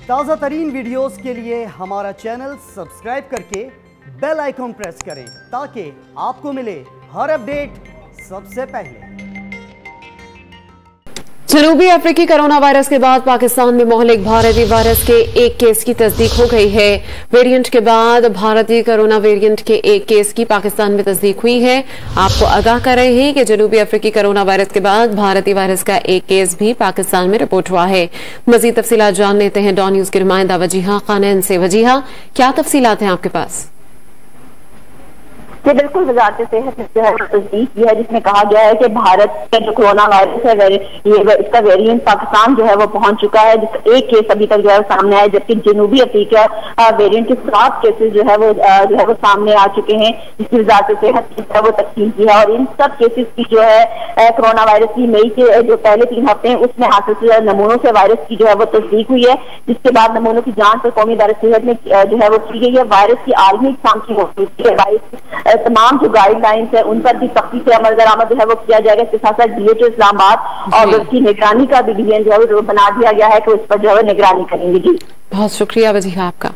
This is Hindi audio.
ताज़ा तरीन वीडियोस के लिए हमारा चैनल सब्सक्राइब करके बेल आइकॉन प्रेस करें ताकि आपको मिले हर अपडेट सबसे पहले। जनूबी अफ्रीकी कोरोना वायरस के बाद पाकिस्तान में मोहलिक भारतीय वायरस के एक केस की तस्दीक हो गई है। वेरिएंट के बाद भारतीय कोरोना वेरिएंट के एक केस की पाकिस्तान में तस्दीक हुई है। आपको आगाह कर रहे हैं कि जनूबी अफ्रीकी कोरोना वायरस के बाद भारतीय वायरस का एक केस भी पाकिस्तान में रिपोर्ट हुआ है। मजीद तफसीलात जान लेते हैं डॉन न्यूज के नुमाइंदा वजीहा खानैन से। वजीहा, क्या तफसीलात हैं आपके पास? ये बिल्कुल वजारत सेहत ने जो है तस्दीक की है, जिसमें कहा गया है कि भारत का जो कोरोना वायरस है ये इसका वेरिएंट पाकिस्तान जो है वो पहुंच चुका है, जिसका एक केस अभी तक जो है सामने आया, जबकि जनूबी अफ्रीका वेरिएंट के 7 केसेस जो है वो सामने आ चुके हैं, जिसकी वजारत सेहत ने वो तस्दीक की है। और इन सब केसेस की जो है कोरोना वायरस की मई के जो पहले 3 हफ्ते हैं उसमें हासिल नमूनों से वायरस की जो है वो तस्दीक हुई है, जिसके बाद नमूनों की जांच पर कौमी इदारे सेहत में जो है वो की गई है। वायरस की आलमी इकसाम की मौजूदगी है, तमाम जो गाइडलाइंस है उन पर भी सख्ती से अमल दरामद जो है वो किया जाएगा। इसके साथ साथ DHO इस्लामाबाद और उसकी निगरानी का भी डिवीजन जो है वो बना दिया गया है कि उस पर जो है निगरानी करेंगे। जी, बहुत शुक्रिया वजीहा आपका।